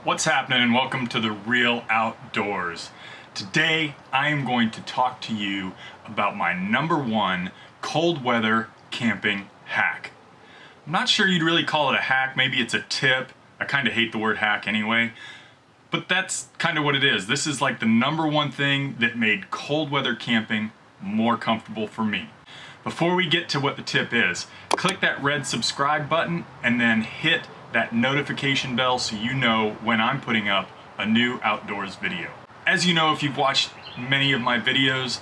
What's happening, and welcome to the Real Outdoors. Today I am going to talk to you about my #1 cold weather camping hack. I'm not sure you'd really call it a hack, maybe it's a tip. I kind of hate the word hack anyway, but that's kind of what it is. This is like the #1 thing that made cold weather camping more comfortable for me. Before we get to what the tip is, click that red subscribe button and then hit that notification bell so you know when I'm putting up a new outdoors video. As you know, if you've watched many of my videos,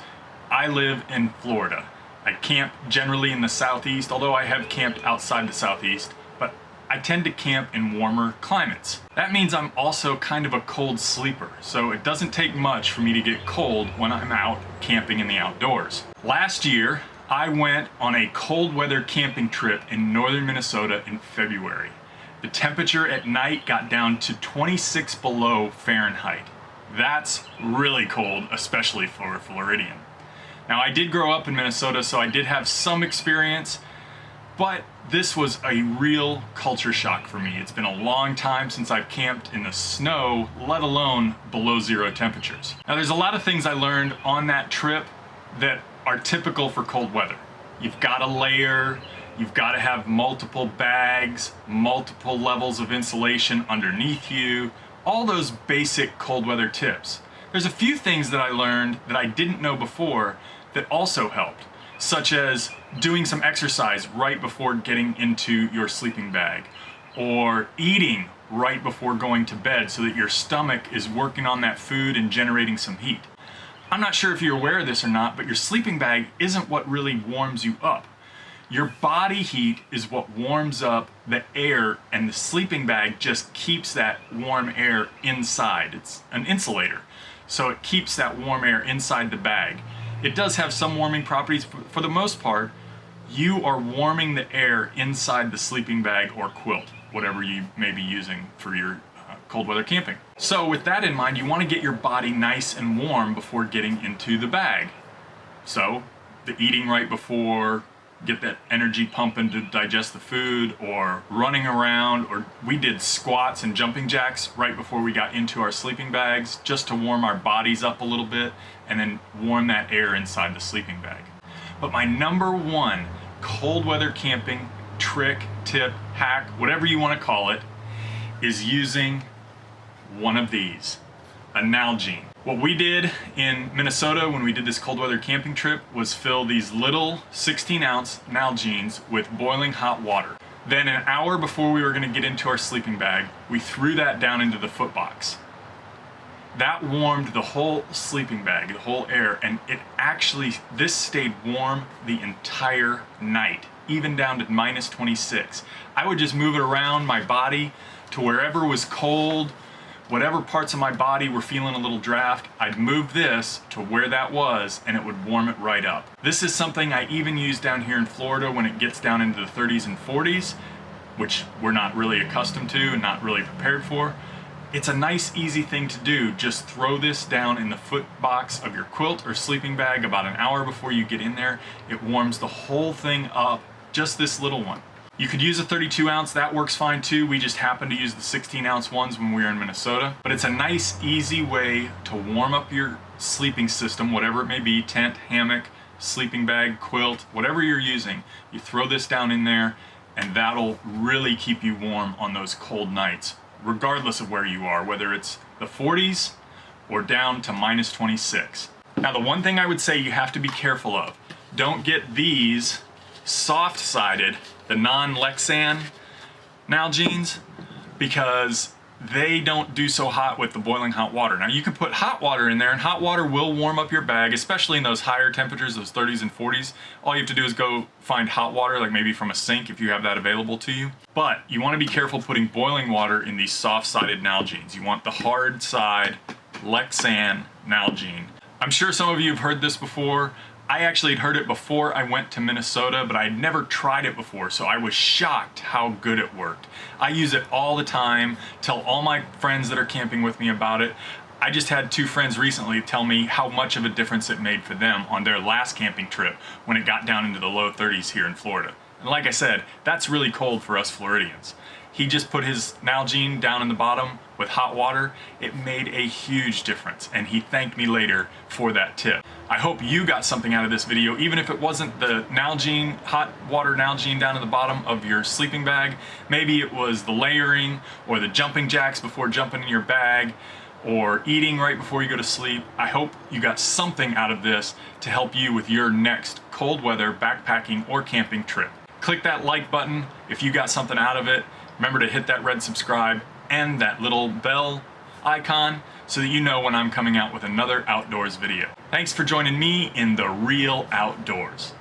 I live in Florida. I camp generally in the southeast, although I have camped outside the southeast, but I tend to camp in warmer climates. That means I'm also kind of a cold sleeper, so it doesn't take much for me to get cold when I'm out camping in the outdoors. Last year, I went on a cold weather camping trip in northern Minnesota in February. The temperature at night got down to 26 below Fahrenheit. That's really cold, especially for a Floridian. Now, I did grow up in Minnesota, so I did have some experience, but this was a real culture shock for me. It's been a long time since I've camped in the snow, let alone below zero temperatures. Now, there's a lot of things I learned on that trip that are typical for cold weather. You've got to layer. You've got to have multiple bags, multiple levels of insulation underneath you, all those basic cold weather tips. There's a few things that I learned that I didn't know before that also helped, such as doing some exercise right before getting into your sleeping bag, or eating right before going to bed so that your stomach is working on that food and generating some heat. I'm not sure if you're aware of this or not, but your sleeping bag isn't what really warms you up. Your body heat is what warms up the air, and the sleeping bag just keeps that warm air inside. It's an insulator, so it keeps that warm air inside the bag. It does have some warming properties. For the most part, you are warming the air inside the sleeping bag or quilt, whatever you may be using for your cold weather camping. So with that in mind, you want to get your body nice and warm before getting into the bag. So the eating right before, get that energy pumping to digest the food, or running around, or we did squats and jumping jacks right before we got into our sleeping bags just to warm our bodies up a little bit and then warm that air inside the sleeping bag. But my #1 cold weather camping trick, tip, hack, whatever you want to call it, is using one of these, a Nalgene. What we did in Minnesota when we did this cold weather camping trip was fill these little 16-ounce Nalgenes with boiling hot water. Then an hour before we were going to get into our sleeping bag, we threw that down into the foot box. That warmed the whole sleeping bag, the whole air, and this stayed warm the entire night, even down to -26. I would just move it around my body to wherever was cold. Whatever parts of my body were feeling a little draft, I'd move this to where that was and it would warm it right up. This is something I even use down here in Florida when it gets down into the 30s and 40s, which we're not really accustomed to and not really prepared for. It's a nice, easy thing to do. Just throw this down in the foot box of your quilt or sleeping bag about an hour before you get in there. It warms the whole thing up, just this little one. You could use a 32-ounce, that works fine too. We just happened to use the 16-ounce ones when we were in Minnesota. But it's a nice, easy way to warm up your sleeping system, whatever it may be, tent, hammock, sleeping bag, quilt, whatever you're using. You throw this down in there and that'll really keep you warm on those cold nights, regardless of where you are, whether it's the 40s or down to -26. Now, the one thing I would say you have to be careful of, don't get these soft-sided, the non-Lexan Nalgenes, because they don't do so hot with the boiling hot water. Now, you can put hot water in there, and hot water will warm up your bag, especially in those higher temperatures, those 30s and 40s. All you have to do is go find hot water, like maybe from a sink if you have that available to you. But you want to be careful putting boiling water in these soft-sided Nalgenes. You want the hard side Lexan Nalgene. I'm sure some of you have heard this before. I actually had heard it before I went to Minnesota, but I had never tried it before, so I was shocked how good it worked. I use it all the time, tell all my friends that are camping with me about it. I just had 2 friends recently tell me how much of a difference it made for them on their last camping trip when it got down into the low 30s here in Florida. And like I said, that's really cold for us Floridians. he just put his Nalgene down in the bottom with hot water. It made a huge difference, and he thanked me later for that tip. I hope you got something out of this video, even if it wasn't the Nalgene, hot water Nalgene down in the bottom of your sleeping bag. Maybe it was the layering or the jumping jacks before jumping in your bag, or eating right before you go to sleep. I hope you got something out of this to help you with your next cold weather backpacking or camping trip. Click that like button if you got something out of it. Remember to hit that red subscribe and that little bell icon so that you know when I'm coming out with another outdoors video. Thanks for joining me in the real outdoors.